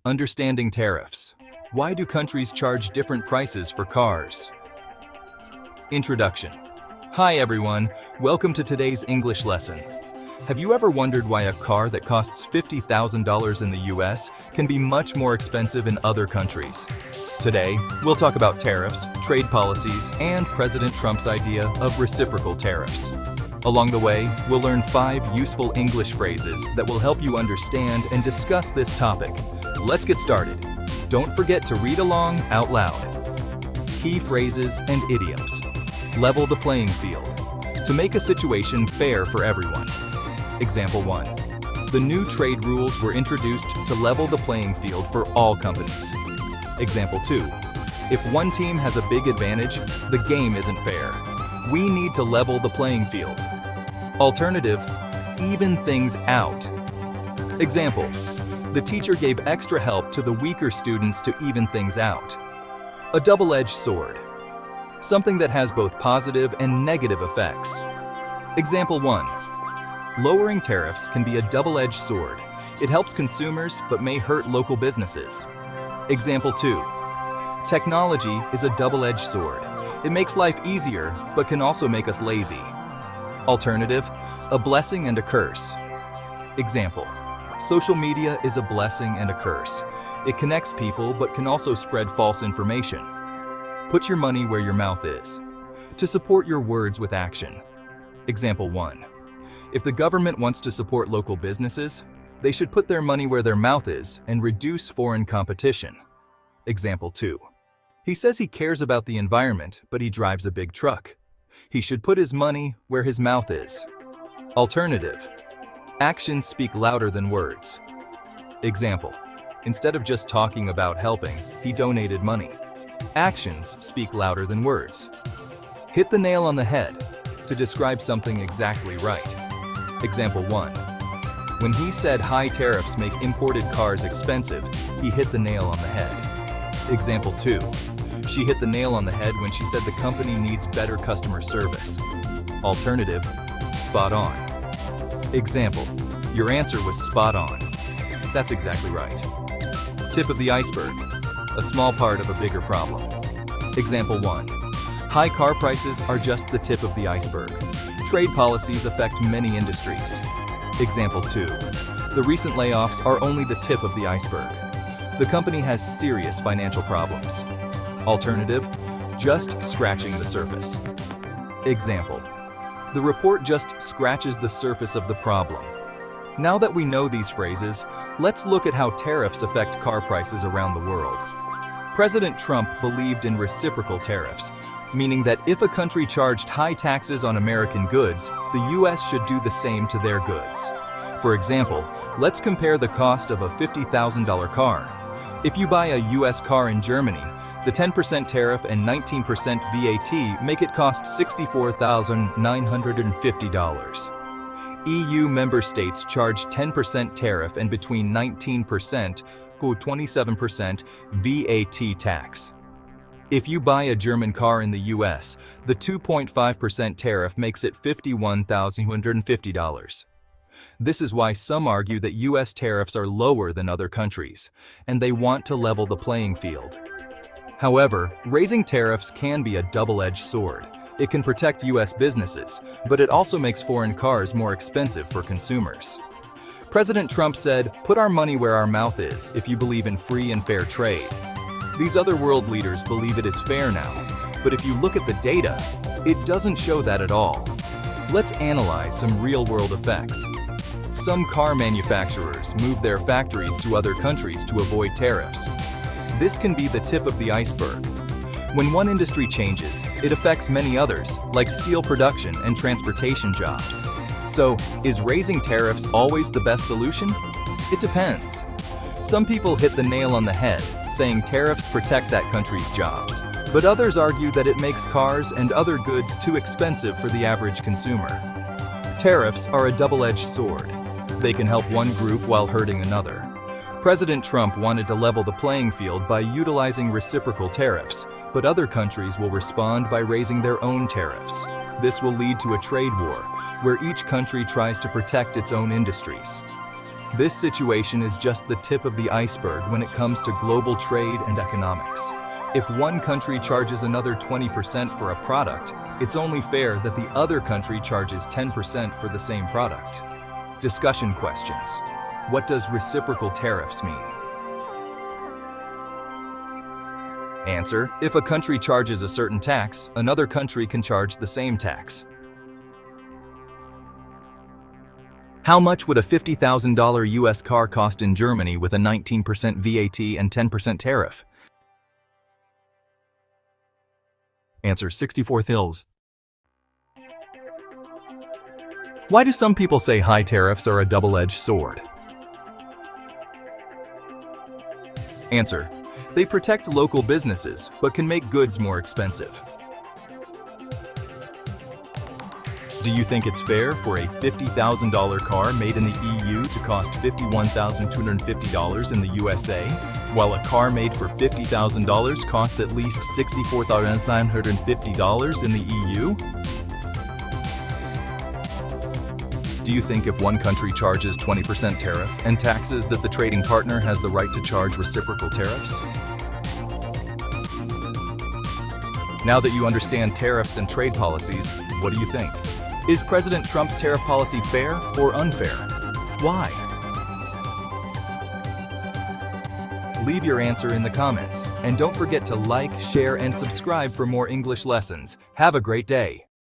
Understanding tariffs. Why do countries charge different prices for cars? Introduction. Hi everyone, welcome to today's English lesson. Have you ever wondered why a car that costs $50,000 in the US can be much more expensive in other countries? Today, we'll talk about tariffs, trade policies, and President Trump's idea of reciprocal tariffs. Along the way, we'll learn 5 useful English phrases that will help you understand and discuss this topic. Let's get started. Don't forget to read along out loud. Key phrases and idioms. Level the playing field. To make a situation fair for everyone. Example 1. The new trade rules were introduced to level the playing field for all companies. Example 2. If one team has a big advantage, the game isn't fair. We need to level the playing field. Alternative, even things out. Example, the teacher gave extra help to the weaker students to even things out. A double-edged sword. Something that has both positive and negative effects. Example 1. Lowering tariffs can be a double-edged sword. It helps consumers but may hurt local businesses. Example 2. Technology is a double-edged sword. It makes life easier but can also make us lazy. Alternative, a blessing and a curse. Example, social media is a blessing and a curse. It connects people but can also spread false information. Put your money where your mouth is. To support your words with action. Example 1. If the government wants to support local businesses, they should put their money where their mouth is and reduce foreign competition. Example 2. He says he cares about the environment, but he drives a big truck. He should put his money where his mouth is. Alternative. Actions speak louder than words. Example. Instead of just talking about helping, he donated money. Actions speak louder than words. Hit the nail on the head. To describe something exactly right. Example 1. When he said high tariffs make imported cars expensive, he hit the nail on the head. Example 2. She hit the nail on the head when she said the company needs better customer service. Alternative, spot on. Example, your answer was spot on. That's exactly right. Tip of the iceberg, a small part of a bigger problem. Example 1. High car prices are just the tip of the iceberg. Trade policies affect many industries. Example 2. The recent layoffs are only the tip of the iceberg. The company has serious financial problems. Alternative, just scratching the surface. Example, the report just scratches the surface of the problem. Now that we know these phrases, let's look at how tariffs affect car prices around the world. President Trump believed in reciprocal tariffs, meaning that if a country charged high taxes on American goods, the US should do the same to their goods. For example, let's compare the cost of a $50,000 car. If you buy a US car in Germany, the 10% tariff and 19% VAT make it cost $64,950. EU member states charge 10% tariff and between 19% to 27% VAT tax. If you buy a German car in the US, the 2.5% tariff makes it $51,250. This is why some argue that US tariffs are lower than other countries, and they want to level the playing field. However, raising tariffs can be a double-edged sword. It can protect US businesses, but it also makes foreign cars more expensive for consumers. President Trump said, "Put our money where our mouth is if you believe in free and fair trade." These other world leaders believe it is fair now, but if you look at the data, it doesn't show that at all. Let's analyze some real-world effects. Some car manufacturers move their factories to other countries to avoid tariffs. This can be the tip of the iceberg. When one industry changes, it affects many others, like steel production and transportation jobs. So, is raising tariffs always the best solution? It depends. Some people hit the nail on the head, saying tariffs protect that country's jobs. But others argue that it makes cars and other goods too expensive for the average consumer. Tariffs are a double-edged sword. They can help one group while hurting another. President Trump wanted to level the playing field by utilizing reciprocal tariffs, but other countries will respond by raising their own tariffs. This will lead to a trade war, where each country tries to protect its own industries. This situation is just the tip of the iceberg when it comes to global trade and economics. If one country charges another 20% for a product, it's only fair that the other country charges 10% for the same product. Discussion questions. What does reciprocal tariffs mean? Answer: if a country charges a certain tax, another country can charge the same tax. How much would a $50,000 US car cost in Germany with a 19% VAT and 10% tariff? Answer: 64,000. Why do some people say high tariffs are a double-edged sword? Answer: they protect local businesses, but can make goods more expensive. Do you think it's fair for a $50,000 car made in the EU to cost $51,250 in the USA, while a car made for $50,000 costs at least $64,950 in the EU? Do you think if one country charges 20% tariff and taxes that the trading partner has the right to charge reciprocal tariffs? Now that you understand tariffs and trade policies, what do you think? Is President Trump's tariff policy fair or unfair? Why? Leave your answer in the comments, and don't forget to like, share, and subscribe for more English lessons. Have a great day!